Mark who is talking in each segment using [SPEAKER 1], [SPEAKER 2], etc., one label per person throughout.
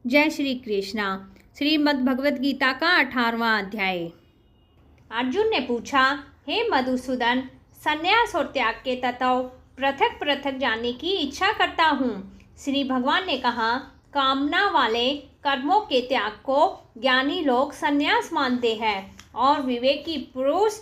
[SPEAKER 1] जय श्री कृष्णा। श्रीमद् भगवद गीता का 18वां अध्याय। अर्जुन ने पूछा, हे मधुसूदन, संन्यास और त्याग के तत्व पृथक पृथक जानने की इच्छा करता हूँ। श्री भगवान ने कहा, कामना वाले कर्मों के त्याग को ज्ञानी लोग संन्यास मानते हैं और विवेकी पुरुष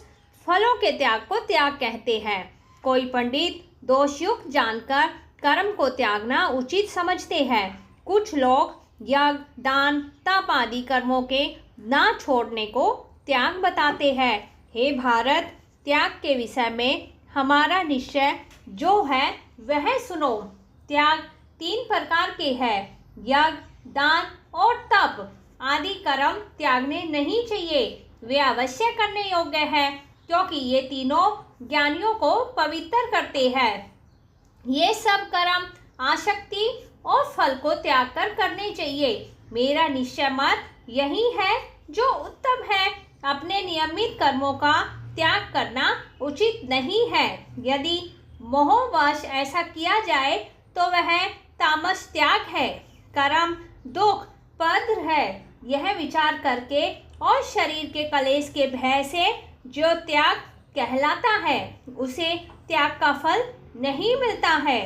[SPEAKER 1] फलों के त्याग को त्याग कहते हैं। कोई पंडित दोषयुक्त जानकर कर्म को त्यागना उचित समझते हैं। कुछ लोग यज्ञ, दान, तप आदि कर्मों के ना छोड़ने को त्याग बताते हैं। हे भारत, त्याग के विषय में हमारा निश्चय जो है वह सुनो। त्याग 3 प्रकार के हैं। यज्ञ, दान और तप आदि कर्म त्यागने नहीं चाहिए। वे अवश्य करने योग्य हैं, क्योंकि ये तीनों ज्ञानियों को पवित्र करते हैं। ये सब कर्म आसक्ति और फल को त्याग कर करने चाहिए। मेरा निश्चय मत यही है जो उत्तम है। अपने नियमित कर्मों का त्याग करना उचित नहीं है। यदि मोहवश ऐसा किया जाए तो वह तामस त्याग है। कर्म दुख पद है, यह विचार करके और शरीर के कलेश के भय से जो त्याग कहलाता है उसे त्याग का फल नहीं मिलता है।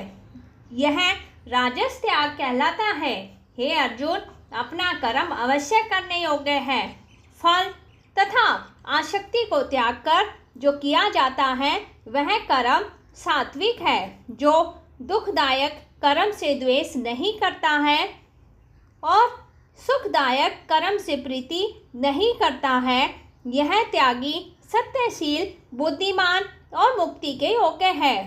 [SPEAKER 1] यह राजस त्याग कहलाता है। हे अर्जुन, अपना कर्म अवश्य करने योग्य है। फल तथा आसक्ति को त्याग कर जो किया जाता है वह कर्म सात्विक है। जो दुखदायक कर्म से द्वेष नहीं करता है और सुखदायक कर्म से प्रीति नहीं करता है, यह त्यागी सत्यशील, बुद्धिमान और मुक्ति के योग्य है।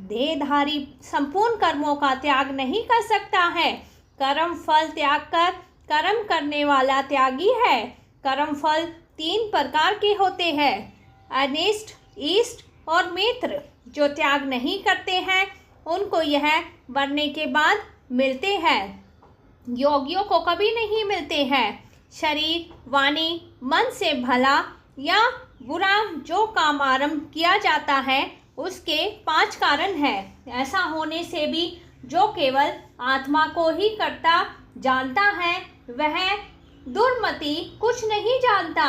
[SPEAKER 1] देहधारी संपूर्ण कर्मों का त्याग नहीं कर सकता है। कर्म फल त्याग कर कर्म करने वाला त्यागी है। कर्म फल 3 प्रकार के होते हैं, अनिष्ट, इष्ट और मित्र। जो त्याग नहीं करते हैं उनको यह मरने के बाद मिलते हैं, योगियों को कभी नहीं मिलते हैं। शरीर, वाणी, मन से भला या बुरा जो काम आरंभ किया जाता है उसके 5 कारण हैं। ऐसा होने से भी जो केवल आत्मा को ही करता जानता है वह दुर्मति कुछ नहीं जानता।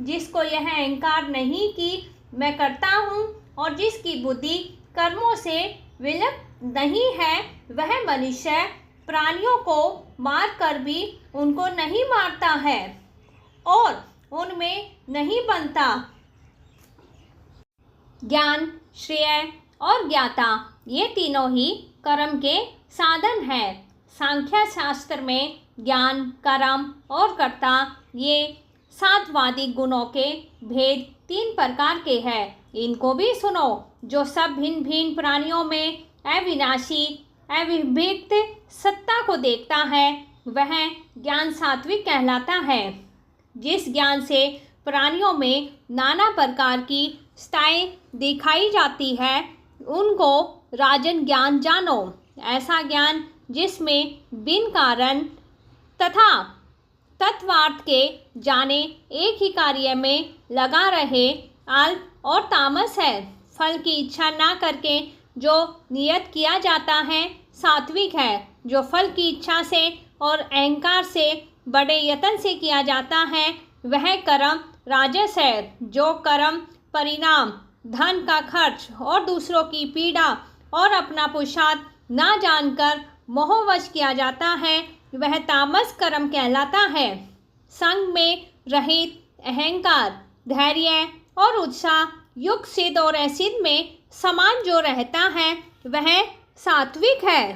[SPEAKER 1] जिसको यह अहंकार नहीं कि मैं करता हूँ और जिसकी बुद्धि कर्मों से विलुप्त नहीं है, वह मनुष्य प्राणियों को मार कर भी उनको नहीं मारता है और उनमें नहीं बनता। ज्ञान, श्रेय और ज्ञाता ये तीनों ही कर्म के साधन हैं। सांख्य शास्त्र में ज्ञान, कर्म और कर्ता ये सात्वादिक गुणों के भेद 3 प्रकार के हैं। इनको भी सुनो। जो सब भिन्न भिन्न प्राणियों में अविनाशी अविभक्त सत्ता को देखता है वह ज्ञान सात्विक कहलाता है। जिस ज्ञान से प्राणियों में नाना प्रकार की स्थाएं दिखाई जाती है उनको राजन ज्ञान जानो। ऐसा ज्ञान जिसमें बिन कारण तथा तत्वार्थ के जाने एक ही कार्य में लगा रहे अल्प और तामस है। फल की इच्छा ना करके जो नियत किया जाता है सात्विक है। जो फल की इच्छा से और अहंकार से बड़े यत्न से किया जाता है वह कर्म राजस है। जो कर्म परिणाम, धन का खर्च और दूसरों की पीड़ा और अपना पुरुषार्थ ना जानकर मोहवश किया जाता है वह तामस कर्म कहलाता है। संग में रहित अहंकार, धैर्य और उत्साह युक्त सिद्ध और असिद्ध में समान जो रहता है वह सात्विक है।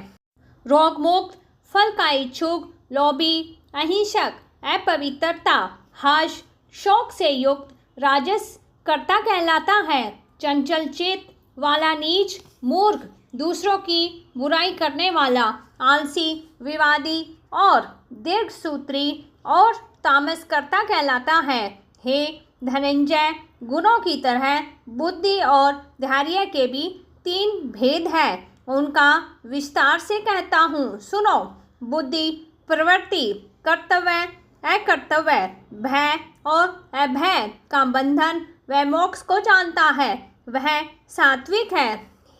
[SPEAKER 1] रोग मुक्त, फल का इच्छुक, लोभी, अहिंसक, अपवित्रता, हर्ष, शोक से युक्त राजस कर्ता कहलाता है। चंचल चित्त वाला नीच, मूर्ख, दूसरों की बुराई करने वाला, आलसी, विवादी और दीर्घसूत्री और तामस कर्ता कहलाता है। हे धनंजय, गुणों की तरह बुद्धि और धैर्य के भी 3 भेद हैं। उनका विस्तार से कहता हूँ, सुनो। बुद्धि प्रवृत्ति, कर्तव्य, अकर्तव्य, भय और अभय का बंधन वह मोक्ष को जानता है, वह सात्विक है।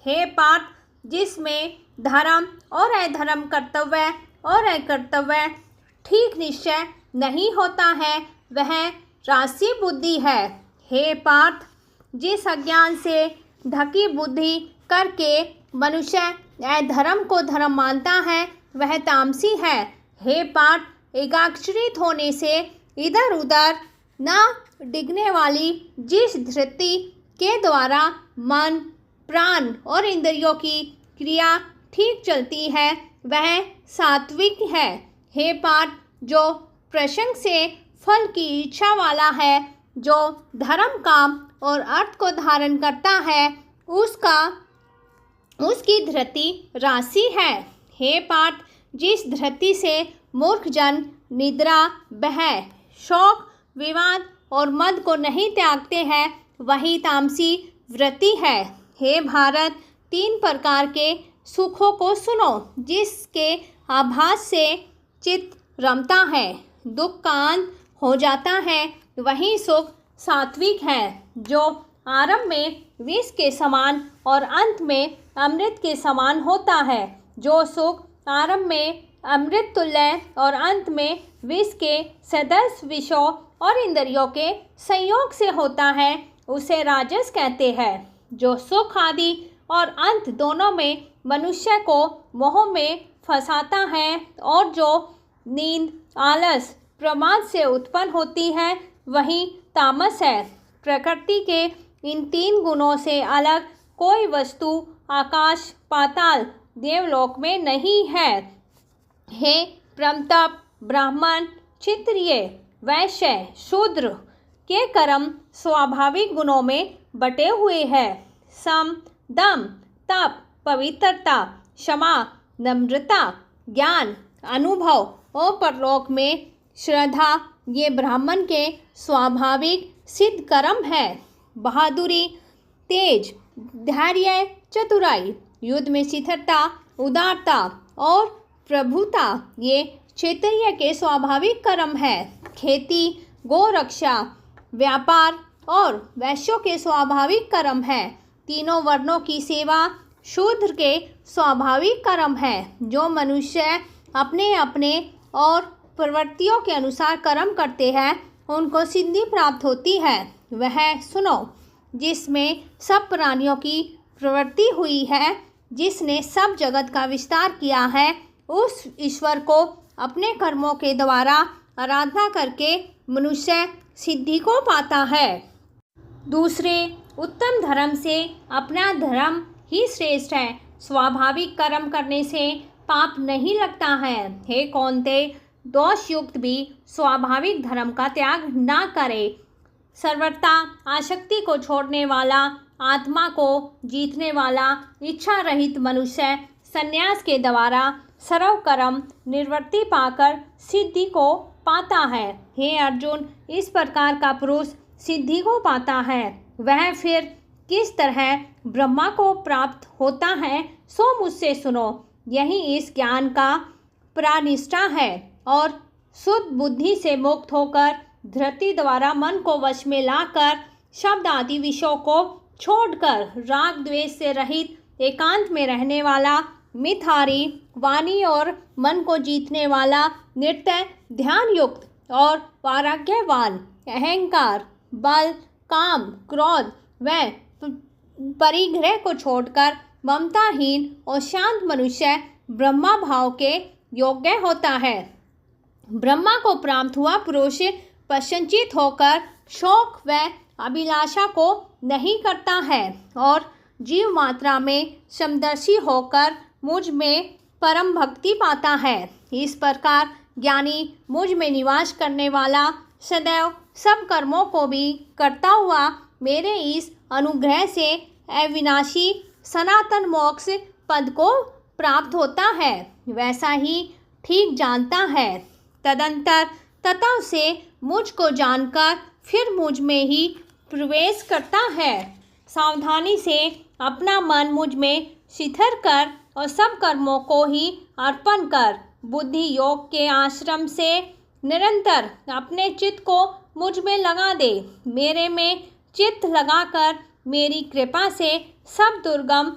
[SPEAKER 1] हे पार्थ, जिसमें धर्म और अधर्म, कर्तव्य और अकर्तव्य ठीक निश्चय नहीं होता है, वह राशि बुद्धि है। हे पार्थ, जिस अज्ञान से ढकी बुद्धि करके मनुष्य अधर्म को धर्म मानता है, वह तामसी है। हे पार्थ, एकाग्रचित होने से इधर उधर न डिगने वाली जिस धृति के द्वारा मन, प्राण और इंद्रियों की क्रिया ठीक चलती है, वह सात्विक है। हे पार्थ, जो प्रसंग से फल की इच्छा वाला है, जो धर्म, काम और अर्थ को धारण करता है, उसकी धृति राशि है। हे पार्थ, जिस धृति से मूर्ख जन निद्रा, भय, शोक, विवाद और मद को नहीं त्यागते हैं, वही तामसी वृत्ति है। हे भारत, 3 प्रकार के सुखों को सुनो, जिसके आभास से चित्त रमता है, दुख का अंत हो जाता है, वही सुख सात्विक है। जो आरंभ में विष के समान और अंत में अमृत के समान होता है। जो सुख आरंभ में अमृत तुल्य और अंत में विष के सदृश विषयों और इंद्रियों के संयोग से होता है, उसे राजस कहते हैं। जो सुख आदि और अंत दोनों में मनुष्य को मोह में फंसाता है और जो नींद, आलस, प्रमाद से उत्पन्न होती है, वही तामस है। प्रकृति के इन 3 गुणों से अलग कोई वस्तु आकाश, पाताल, देवलोक में नहीं है। हे प्रमतप, ब्राह्मण, क्षत्रिय, वैश्य, शूद्र के कर्म स्वाभाविक गुणों में बटे हुए हैं। सम, दम, तप, पवित्रता, क्षमा, नम्रता, ज्ञान, अनुभव और परलोक में श्रद्धा, ये ब्राह्मण के स्वाभाविक सिद्ध कर्म है। बहादुरी, तेज, धैर्य, चतुराई, युद्ध में शिथिलता, उदारता और प्रभुता, ये क्षत्रिय के स्वाभाविक कर्म है। खेती, गोरक्षा, व्यापार और वैश्यों के स्वाभाविक कर्म है। तीनों वर्णों की सेवा शूद्र के स्वाभाविक कर्म है। जो मनुष्य अपने अपने और प्रवृत्तियों के अनुसार कर्म करते हैं, उनको सिद्धि प्राप्त होती है। वह सुनो, जिसमें सब प्राणियों की प्रवृत्ति हुई है, जिसने सब जगत का विस्तार किया है, उस ईश्वर को अपने कर्मों के द्वारा आराधना करके मनुष्य सिद्धि को पाता है। दूसरे उत्तम धर्म से अपना धर्म ही श्रेष्ठ है। स्वाभाविक कर्म करने से पाप नहीं लगता है। हे कौन्ते, दोषयुक्त भी स्वाभाविक धर्म का त्याग ना करे। सर्वथा आसक्ति को छोड़ने वाला, आत्मा को जीतने वाला, इच्छा रहित मनुष्य संन्यास के द्वारा सर्व कर्म निवृत्ति पाकर सिद्धि को पाता है। हे अर्जुन, इस प्रकार का पुरुष सिद्धि को पाता है। वह फिर किस तरह ब्रह्मा को प्राप्त होता है, सो मुझसे सुनो। यही इस ज्ञान का प्रानिष्ठा है और शुद्ध बुद्धि से मुक्त होकर धृति द्वारा मन को वश में लाकर शब्द आदि विषयों को छोड़कर राग द्वेष से रहित एकांत में रहने वाला, मिथहारी, वाणी और मन को जीतने वाला, नित्य ध्यान युक्त और वाराग्यवान, अहंकार, बल, काम, क्रोध व परिग्रह को छोड़कर ममताहीन और शांत मनुष्य ब्रह्मा भाव के योग्य होता है। ब्रह्मा को प्राप्त हुआ पुरुष पश्चंचित होकर शोक व अभिलाषा को नहीं करता है और जीव मात्रा में समदर्शी होकर मुझ में परम भक्ति पाता है। इस प्रकार ज्ञानी मुझ में निवास करने वाला सदैव सब कर्मों को भी करता हुआ मेरे इस अनुग्रह से अविनाशी सनातन मोक्ष पद को प्राप्त होता है, वैसा ही ठीक जानता है। तदंतर तत्व से मुझ को जानकर फिर मुझ में ही प्रवेश करता है। सावधानी से अपना मन मुझ में शिथिल कर और सब कर्मों को ही अर्पण कर बुद्धि योग के आश्रम से निरंतर अपने चित्त को मुझ में लगा दे। मेरे में चित्त लगाकर मेरी कृपा से सब दुर्गम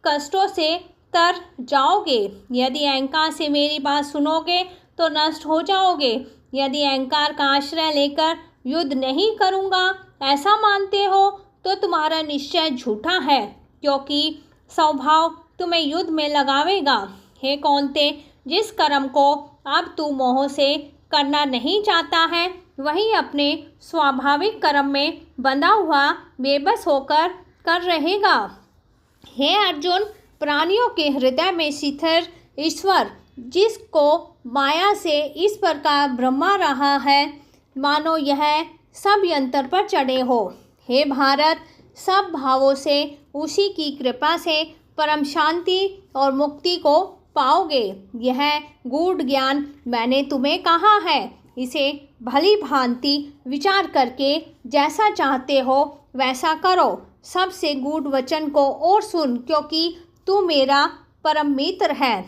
[SPEAKER 1] कष्टों से तर जाओगे। यदि अहंकार से मेरी बात सुनोगे तो नष्ट हो जाओगे। यदि अहंकार का आश्रय लेकर युद्ध नहीं करूँगा ऐसा मानते हो तो तुम्हारा निश्चय झूठा है, क्योंकि स्वभाव तुम्हें युद्ध में लगावेगा। हे कौन्ते, जिस कर्म को अब तू मोह से करना नहीं चाहता है वही अपने स्वाभाविक कर्म में बंधा हुआ बेबस होकर कर रहेगा। हे अर्जुन, प्राणियों के हृदय में स्थिर ईश्वर जिसको माया से इस प्रकार भ्रमा रहा है मानो यह सब यंत्र पर चढ़े हो। हे भारत, सब भावों से उसी की कृपा से परम शांति और मुक्ति को पाओगे। यह गूढ़ ज्ञान मैंने तुम्हें कहा है, इसे भली भांति विचार करके जैसा चाहते हो वैसा करो। सबसे गूढ़ वचन को और सुन, क्योंकि तू मेरा परम मित्र है।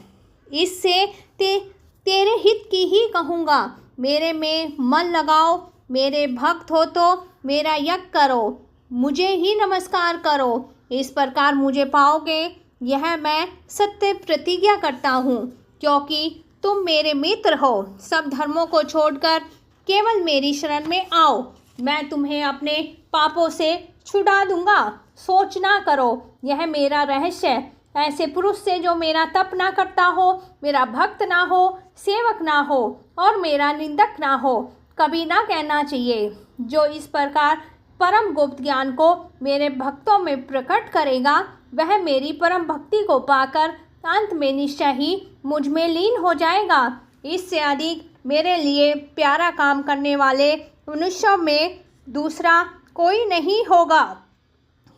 [SPEAKER 1] इससे तेरे हित की ही कहूँगा। मेरे में मन लगाओ, मेरे भक्त हो तो मेरा यज्ञ करो, मुझे ही नमस्कार करो। इस प्रकार मुझे पाओगे, यह मैं सत्य प्रतिज्ञा करता हूँ, क्योंकि तुम मेरे मित्र हो। सब धर्मों को छोड़कर केवल मेरी शरण में आओ, मैं तुम्हें अपने पापों से छुड़ा दूंगा। सोच ना करो, यह मेरा रहस्य। ऐसे पुरुष से जो मेरा तप ना करता हो, मेरा भक्त ना हो, सेवक ना हो और मेरा निंदक ना हो, कभी ना कहना चाहिए। जो इस प्रकार परम गुप्त ज्ञान को मेरे भक्तों में प्रकट करेगा वह मेरी परम भक्ति को पाकर अंत में निश्चय ही मुझ में लीन हो जाएगा। इससे अधिक मेरे लिए प्यारा काम करने वाले मनुष्यों में दूसरा कोई नहीं होगा।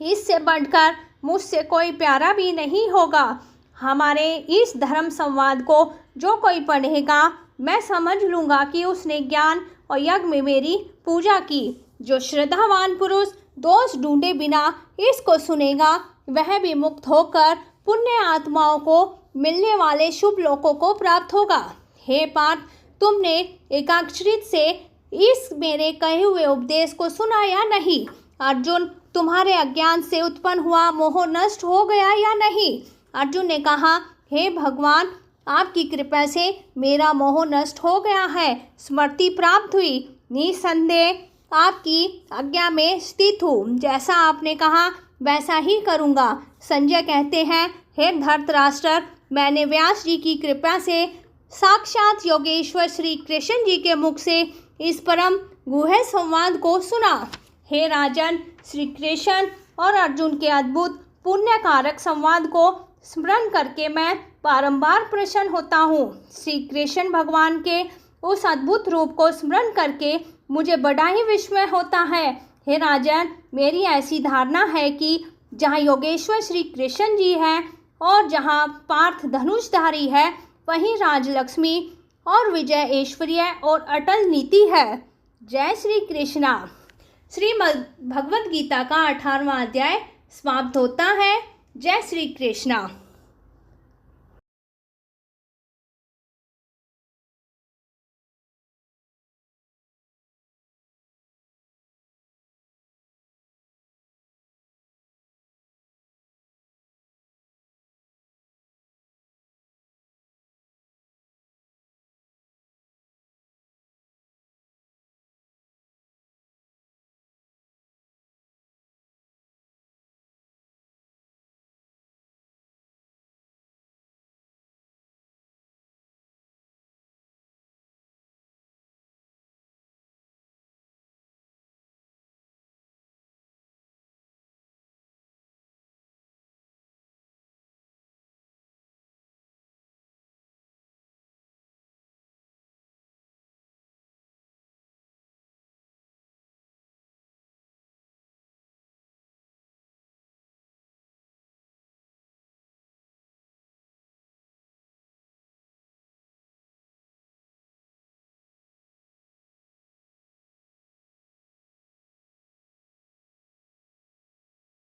[SPEAKER 1] इससे बढ़कर मुझसे कोई प्यारा भी नहीं होगा। हमारे इस धर्म संवाद को जो कोई पढ़ेगा मैं समझ लूँगा कि उसने ज्ञान और यज्ञ में मेरी पूजा की। जो श्रद्धावान पुरुष दोष ढूंढे बिना इसको सुनेगा वह भी मुक्त होकर पुण्य आत्माओं को मिलने वाले शुभ लोकों को प्राप्त होगा। हे पार्थ, तुमने एकाग्रचित्त से इस मेरे कहे हुए उपदेश को सुना या नहीं? अर्जुन, तुम्हारे अज्ञान से उत्पन्न हुआ मोह नष्ट हो गया या नहीं? अर्जुन ने कहा, हे भगवान, आपकी कृपा से मेरा मोह नष्ट हो गया है, स्मृति प्राप्त हुई। निसंदेह आपकी आज्ञा में स्थित हूँ, जैसा आपने कहा वैसा ही करूँगा। संजय कहते हैं, हे धृतराष्ट्र, मैंने व्यास जी की कृपा से साक्षात योगेश्वर श्री कृष्ण जी के मुख से इस परम गुह्य संवाद को सुना। हे राजन, श्री कृष्ण और अर्जुन के अद्भुत पुण्यकारक संवाद को स्मरण करके मैं बारंबार प्रसन्न होता हूँ। श्री कृष्ण भगवान के उस अद्भुत रूप को स्मरण करके मुझे बड़ा ही विस्मय होता है। हे राजन, मेरी ऐसी धारणा है कि जहाँ योगेश्वर श्री कृष्ण जी हैं और जहाँ पार्थ धनुषधारी है वहीं राजलक्ष्मी और विजय ऐश्वर्य और अटल नीति है। जय श्री कृष्णा। श्रीमद् भगवद गीता का 18वां अध्याय समाप्त होता है। जय श्री कृष्णा।